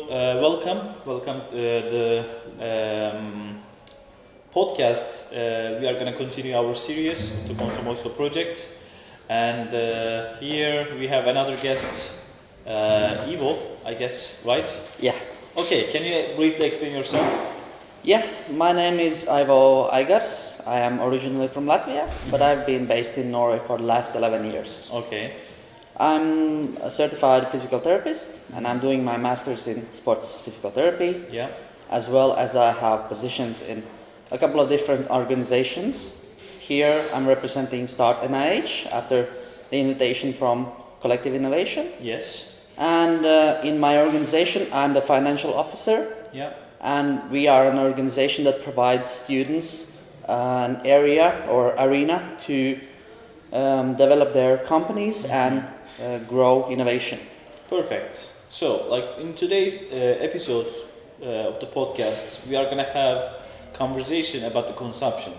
welcome the podcast. We are going to continue our series, the Consumo Justo project, and here we have another guest, Ivo, I guess, right? Yeah. Okay, can you briefly explain yourself? Yeah, my name is Ivo Aigars. I am originally from Latvia, but I've been based in Norway for the last 11 years. Okay. I'm a certified physical therapist, and I'm doing my master's in sports physical therapy, Yeah. as well as I have positions in a couple of different organizations. Here I'm representing Start NIH after the invitation from Collective Innovation. Yes. And in my organization, I'm the financial officer. Yeah. And we are an organization that provides students an area or arena to develop their companies and grow innovation. Perfect. So, like in today's episode of the podcast, we are going to have conversation about the consumption,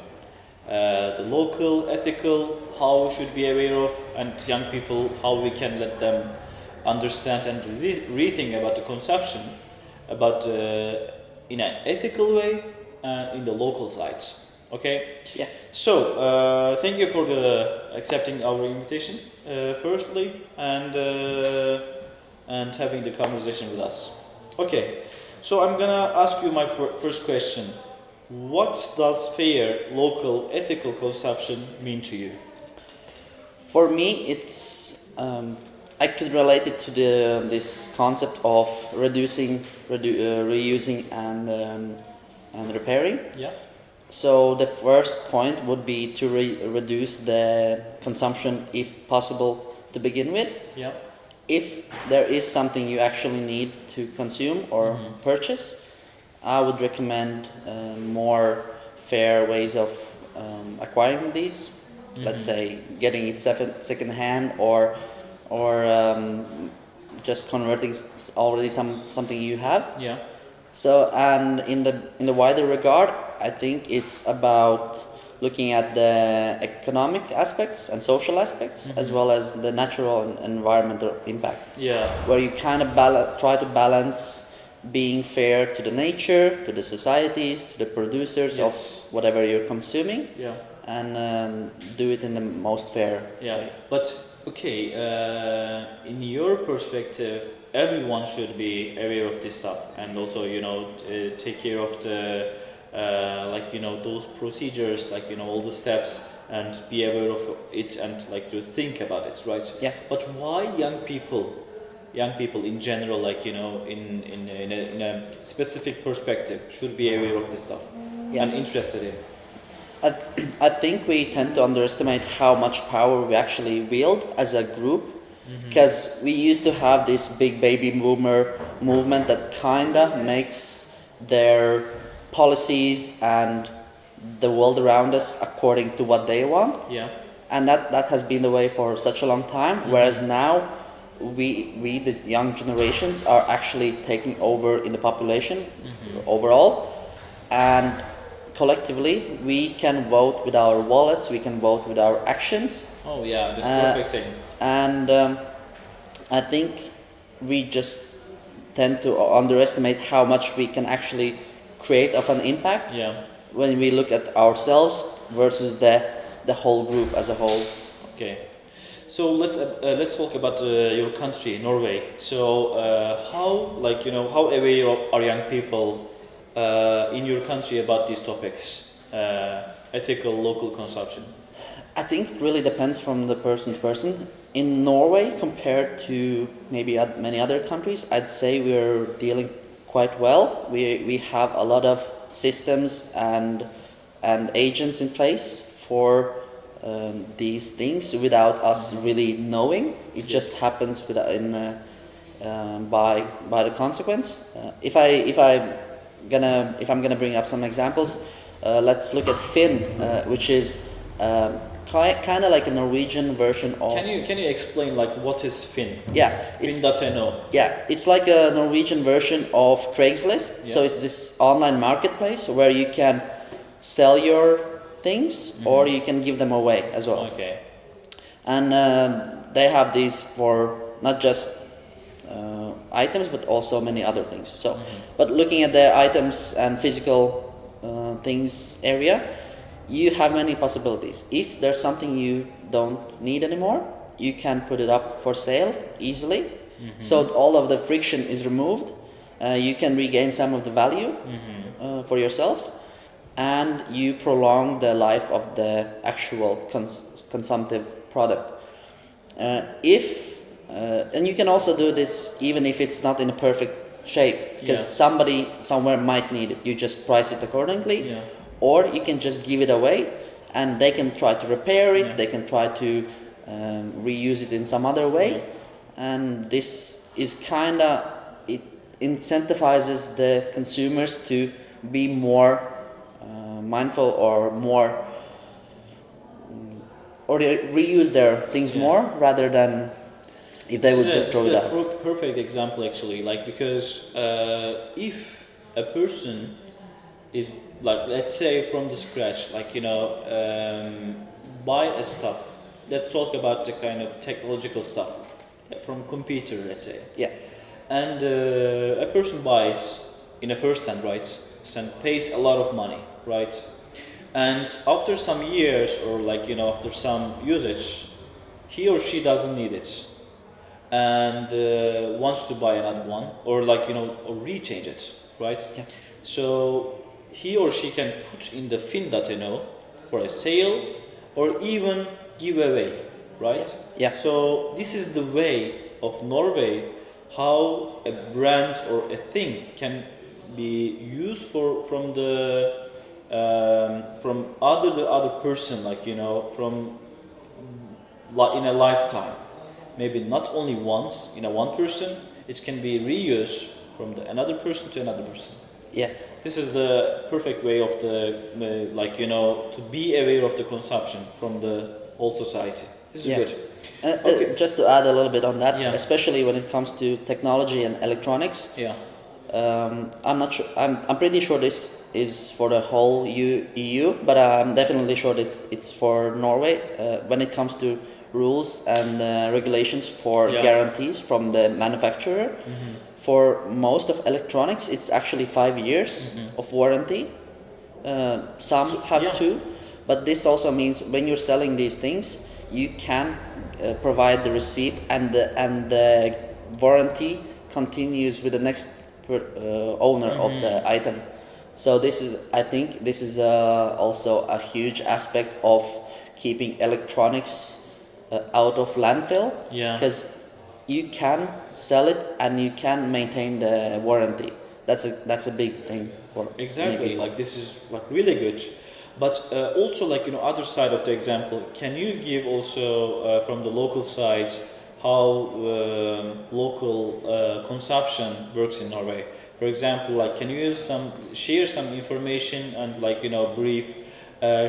the local, ethical, how we should be aware of, and young people, how we can let them understand and rethink about the consumption, about in an ethical way and in the local side. Okay. Yeah. So thank you for accepting our invitation, firstly, and having the conversation with us. Okay. So I'm gonna ask you my first question. What does fair, local, ethical consumption mean to you? For me, it's I could relate it to this concept of reducing, reusing, and repairing. Yeah. So the first point would be to reduce the consumption if possible to begin with. Yeah. If there is something you actually need to consume or purchase, I would recommend more fair ways of acquiring these. Let's say getting it second hand or just converting already something you have. Yeah. So, and in the wider regard, I think it's about looking at the economic aspects and social aspects, as well as the natural and environmental impact. Yeah. Where you kind of try to balance being fair to the nature, to the societies, to the producers Yes. of whatever you're consuming, Yeah. and do it in the most fair way. But okay, in your perspective, everyone should be aware of this stuff, and also take care of the those procedures, all the steps, and be aware of it, and to think about it, right? Yeah. But why young people in general, in a specific perspective, should be aware of this stuff and interested in? I think we tend to underestimate how much power we actually wield as a group, because we used to have this big baby boomer movement that kinda makes their policies and the world around us according to what they want. Yeah. And that has been the way for such a long time, whereas now we the young generations are actually taking over in the population overall, and collectively we can vote with our wallets, we can vote with our actions. Oh yeah, that's perfect saying. And I think we just tend to underestimate how much we can actually create of an impact when we look at ourselves versus the whole group as a whole. Okay, so let's talk about your country, Norway. So how aware are young people in your country about these topics, ethical, local consumption? I think it really depends from the person to person. In Norway, compared to maybe many other countries, I'd say we're dealing quite well. We have a lot of systems and agents in place for these things without us really knowing. It just happens by the consequence. If I'm gonna bring up some examples, let's look at Finn, which is kind of like a Norwegian version of. Can you explain what is Finn? Yeah, Finn.no. Yeah, it's like a Norwegian version of Craigslist. Yeah. So it's this online marketplace where you can sell your things or you can give them away as well. Okay. And they have these for not just items, but also many other things. So, but looking at the items and physical things area, you have many possibilities. If there's something you don't need anymore, you can put it up for sale easily. So all of the friction is removed. You can regain some of the value for yourself, and you prolong the life of the actual consumptive product. And you can also do this even if it's not in a perfect shape, because somebody somewhere might need it. You just price it accordingly, or you can just give it away, and they can try to repair it. They can try to reuse it in some other way, and this is it incentivizes the consumers to be more mindful or more, or they reuse their things more rather than if they would just throw it out. It's a perfect example actually, like, because if a person is, like, let's say from the scratch, like, buy a stuff. Let's talk about the kind of technological stuff from computer, let's say. Yeah. And a person buys in a first hand, right, and pays a lot of money, right? And after some years, or after some usage, he or she doesn't need it, and wants to buy another one, or or rechange it, right? Yeah. So he or she can put in the fin.no for a sale, or even give away, right? Yeah. So this is the way of Norway, how a brand or a thing can be used from the other person, from in a lifetime. Maybe not only once in a one person, it can be reused from another person to another person. Yeah. This is the perfect way of to be aware of the consumption from the whole society. This is good. Okay. Just to add a little bit on that, Yeah. especially when it comes to technology and electronics. Yeah. I'm not sure. I'm pretty sure this is for the whole EU, but I'm definitely sure it's for Norway when it comes to rules and regulations for guarantees from the manufacturer. For most of electronics, it's actually 5 years of warranty. Some have 2, but this also means when you're selling these things, you can provide the receipt, and the warranty continues with the next owner of the item. So I think this is also a huge aspect of keeping electronics out of landfill, because you can sell it and you can maintain the warranty. That's a big thing for exactly. Like, this is really good. But also, other side of the example, can you give also from the local side how local consumption works in Norway? For example, can you share some information and brief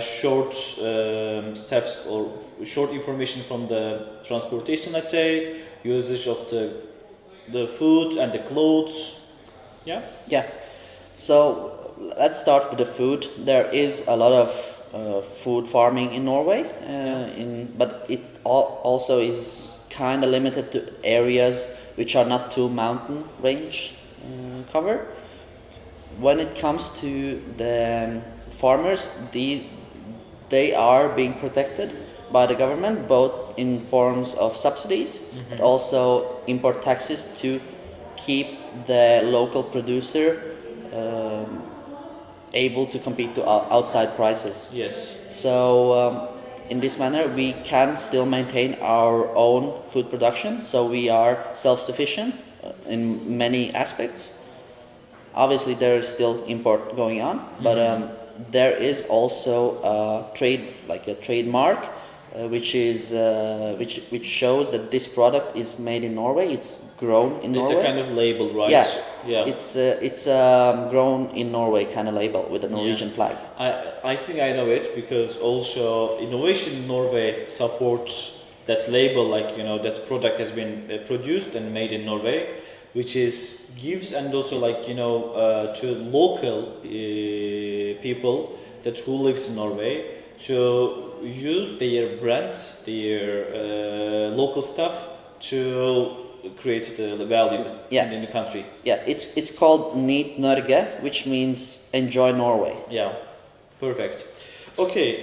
short steps or short information from the transportation, let's say, usage of the food and the clothes. Yeah. So let's start with the food. There is a lot of food farming in Norway, but it also is kind of limited to areas which are not too mountain range covered. When it comes to the farmers, they are being protected by the government, both in forms of subsidies, but also import taxes to keep the local producer able to compete to outside prices. Yes. So in this manner, we can still maintain our own food production. So we are self-sufficient in many aspects. Obviously, there is still import going on, but there is also a trademark, which shows that this product is made in Norway. It's grown in Norway. It's a kind of label, right? Yeah. It's grown in Norway kind of label with the Norwegian flag. I think I know it, because also Innovation in Norway supports that label, that product has been produced and made in Norway, which gives, and also to local people who lives in Norway to use their brands, their local stuff to create the value Yeah. in the country. Yeah, it's called Nyt Norge, which means enjoy Norway. Yeah, perfect. Okay,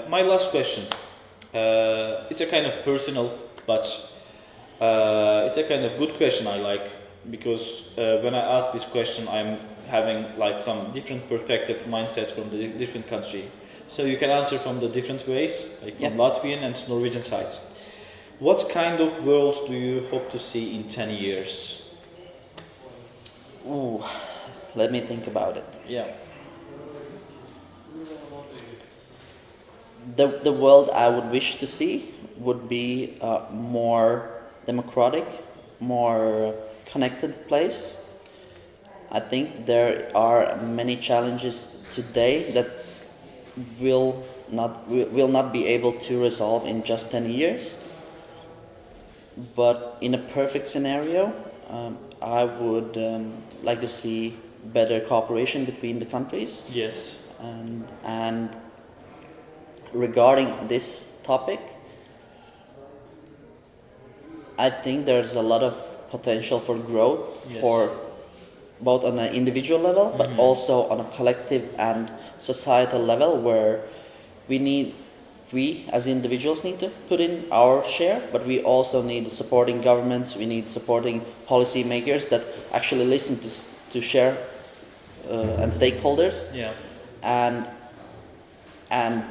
my last question. It's a kind of personal, but it's a kind of good question I like, because when I ask this question, I'm having like some different perspective mindset from the different country. So you can answer from the different ways, like from Latvian and Norwegian sides. What kind of world do you hope to see in 10 years? Ooh, let me think about it. Yeah. The world I would wish to see would be a more democratic, more connected place. I think there are many challenges today that will not be able to resolve in just 10 years. But in a perfect scenario, I would like to see better cooperation between the countries. Yes. And regarding this topic, I think there's a lot of potential for growth, for both on an individual level, but also on a collective and societal level, where we as individuals need to put in our share, but we also need supporting governments, we need supporting policy makers that actually listen to share and stakeholders. Yeah. And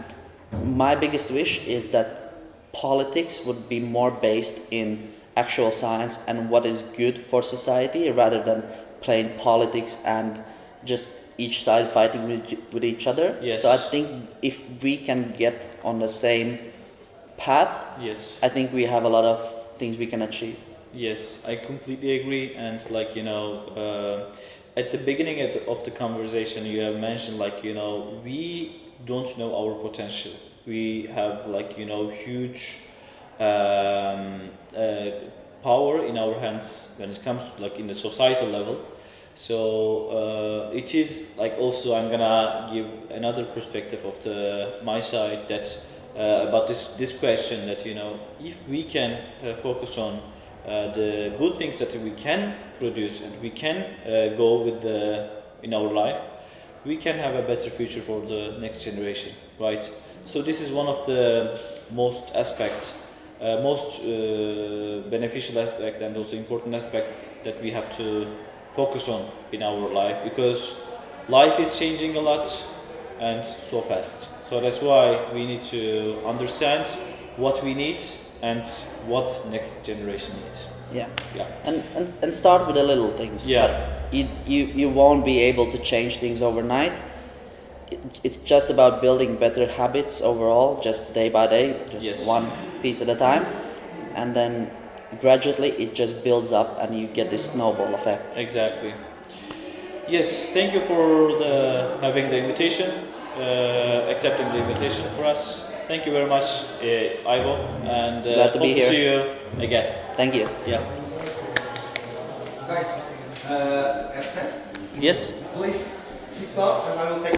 my biggest wish is that politics would be more based in actual science and what is good for society, rather than plain politics and just each side fighting with each other. Yes. So I think if we can get on the same path, Yes. I think we have a lot of things we can achieve. Yes, I completely agree. And like at the beginning of the conversation, you have mentioned we don't know our potential. We have huge power in our hands when it comes to in the societal level. So it is also I'm gonna give another perspective of my side that about this question, that if we can focus on the good things that we can produce, and we can go with in our life, we can have a better future for the next generation, right? So this is one of the most beneficial aspect, and also important aspect that we have to focus on in our life, because life is changing a lot and so fast. So that's why we need to understand what we need and what next generation needs. Yeah. Yeah. And start with the little things. Yeah. You won't be able to change things overnight. It's just about building better habits overall, just day by day, just one piece at a time, and then gradually it just builds up and you get this snowball effect. Exactly. Yes, thank you for having the invitation, accepting the invitation for us. Thank you very much, Ivo, and Glad to be hope here. to see you again. Thank you. Yeah. Guys, accept. Yes. Please sit down and I will take